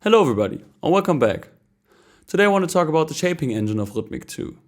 Hello everybody, and welcome back. Today I want to talk about the shaping engine of Rytmik 2.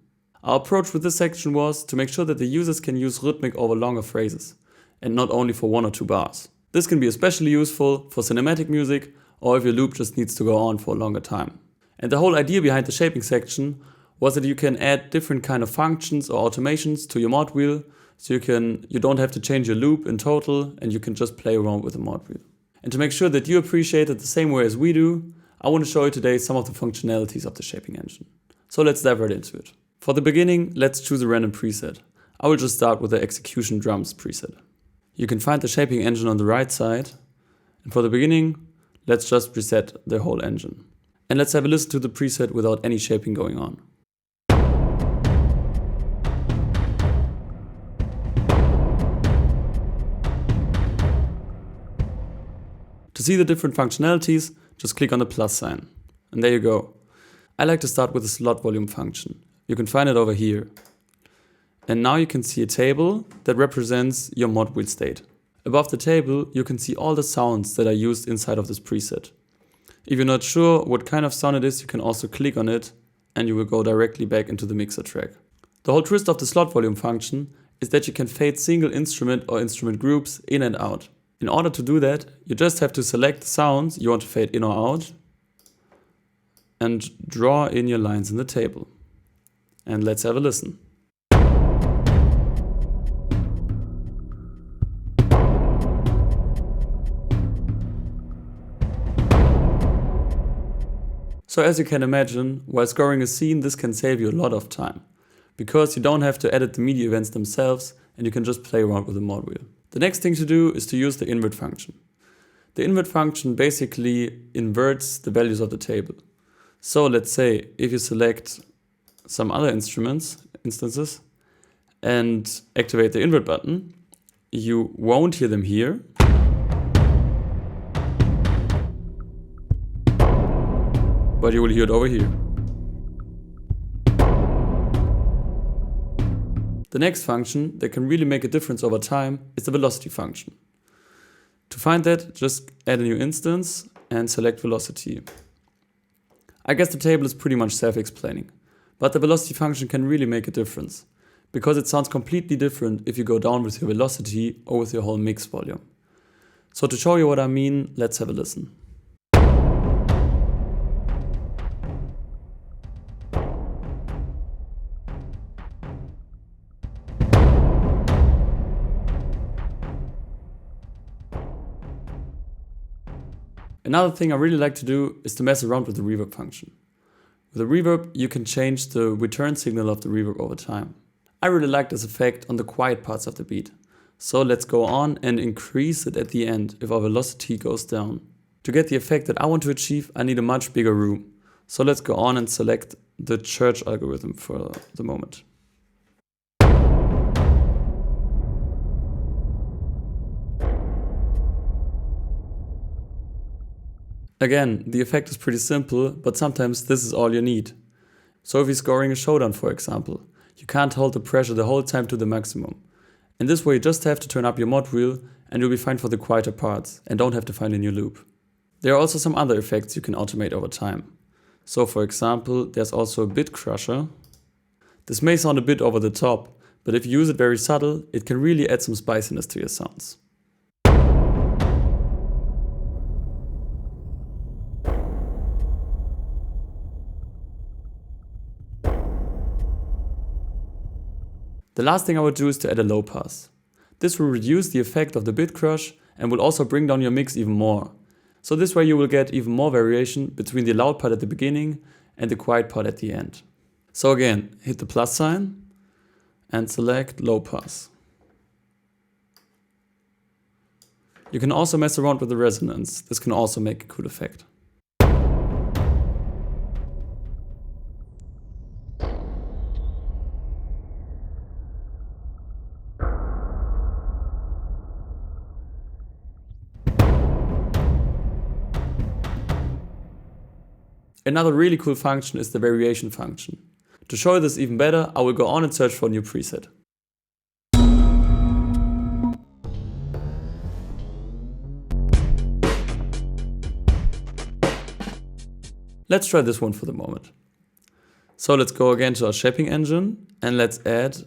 Our approach with this section was to make sure that the users can use Rytmik over longer phrases, and not only for 1 or 2 bars. This can be especially useful for cinematic music, or if your loop just needs to go on for a longer time. And the whole idea behind the shaping section was that you can add different kind of functions or automations to your mod wheel, so you don't have to change your loop in total, and you can just play around with the mod wheel. And to make sure that you appreciate it the same way as we do, I want to show you today some of the functionalities of the shaping engine. So let's dive right into it. For the beginning, let's choose a random preset. I will just start with the execution drums preset. You can find the shaping engine on the right side. And for the beginning, let's just preset the whole engine. And let's have a listen to the preset without any shaping going on. To see the different functionalities, just click on the plus sign. And there you go. I like to start with the slot volume function. You can find it over here. And now you can see a table that represents your mod wheel state. Above the table, you can see all the sounds that are used inside of this preset. If you're not sure what kind of sound it is, you can also click on it and you will go directly back into the mixer track. The whole twist of the slot volume function is that you can fade single instrument or instrument groups in and out. In order to do that, you just have to select the sounds you want to fade in or out and draw in your lines in the table. And let's have a listen. So as you can imagine, while scoring a scene, this can save you a lot of time, because you don't have to edit the MIDI events themselves and you can just play around with the mod wheel. The next thing to do is to use the invert function. The invert function basically inverts the values of the table. So let's say if you select some other instances, and activate the invert button, you won't hear them here. But you will hear it over here. The next function that can really make a difference over time is the velocity function. To find that, just add a new instance and select velocity. I guess the table is pretty much self-explaining, but the velocity function can really make a difference, because it sounds completely different if you go down with your velocity or with your whole mix volume. So to show you what I mean, let's have a listen. Another thing I really like to do is to mess around with the reverb function. With the reverb, you can change the return signal of the reverb over time. I really like this effect on the quiet parts of the beat. So let's go on and increase it at the end if our velocity goes down. To get the effect that I want to achieve, I need a much bigger room. So let's go on and select the church algorithm for the moment. Again, the effect is pretty simple, but sometimes this is all you need. So if you're scoring a showdown, for example, you can't hold the pressure the whole time to the maximum. In this way, you just have to turn up your mod wheel and you'll be fine for the quieter parts and don't have to find a new loop. There are also some other effects you can automate over time. So for example, there's also a bit crusher. This may sound a bit over the top, but if you use it very subtle, it can really add some spiciness to your sounds. The last thing I would do is to add a low pass. This will reduce the effect of the bit crush and will also bring down your mix even more. So this way you will get even more variation between the loud part at the beginning and the quiet part at the end. So again, hit the plus sign and select low pass. You can also mess around with the resonance. This can also make a cool effect. Another really cool function is the variation function. To show you this even better, I will go on and search for a new preset. Let's try this one for the moment. So let's go again to our shaping engine and let's add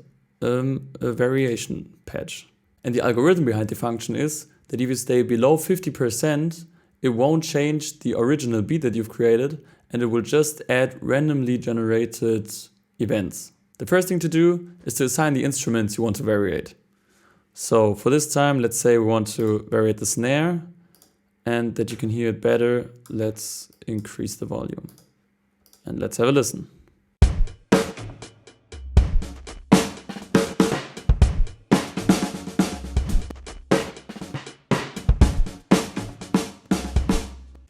a variation patch. And the algorithm behind the function is that if you stay below 50%, it won't change the original beat that you've created, and it will just add randomly generated events. The first thing to do is to assign the instruments you want to variate. So for this time, let's say we want to variate the snare, and that you can hear it better, let's increase the volume. And let's have a listen.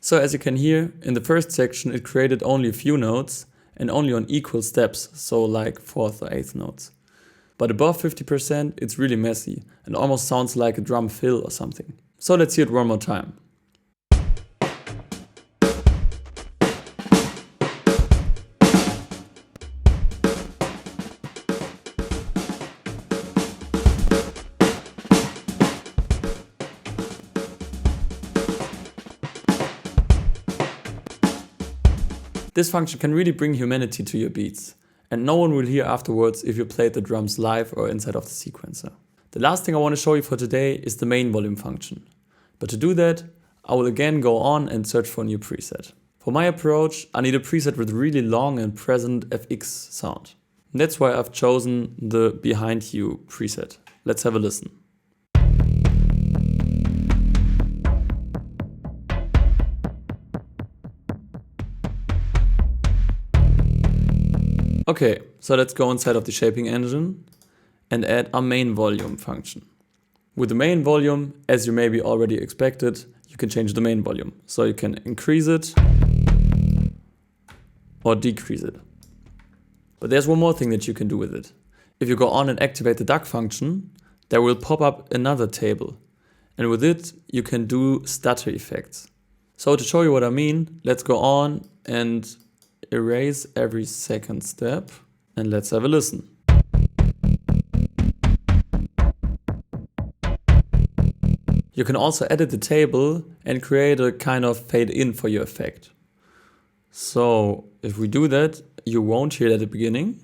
So as you can hear, in the first section it created only a few notes and only on equal steps, so like 4th or 8th notes. But above 50% it's really messy and almost sounds like a drum fill or something. So let's hear it one more time. This function can really bring humanity to your beats, and no one will hear afterwards if you played the drums live or inside of the sequencer. The last thing I want to show you for today is the main volume function. But to do that, I will again go on and search for a new preset. For my approach, I need a preset with really long and present FX sound. And that's why I've chosen the Behind You preset. Let's have a listen. Okay, so let's go inside of the shaping engine and add our main volume function. With the main volume, as you maybe already expected, you can change the main volume. So you can increase it or decrease it. But there's one more thing that you can do with it. If you go on and activate the duck function, there will pop up another table. And with it, you can do stutter effects. So to show you what I mean, let's go on and erase every second step, and let's have a listen. You can also edit the table and create a kind of fade in for your effect. So if we do that, you won't hear it at the beginning.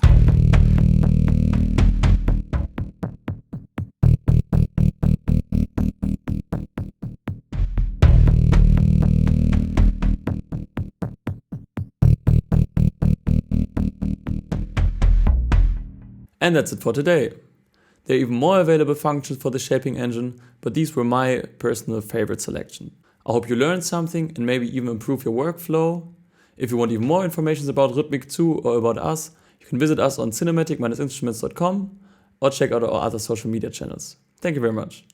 And that's it for today. There are even more available functions for the shaping engine, but these were my personal favorite selection. I hope you learned something and maybe even improve your workflow. If you want even more information about Rytmik 2 or about us, you can visit us on cinematic-instruments.com or check out our other social media channels. Thank you very much.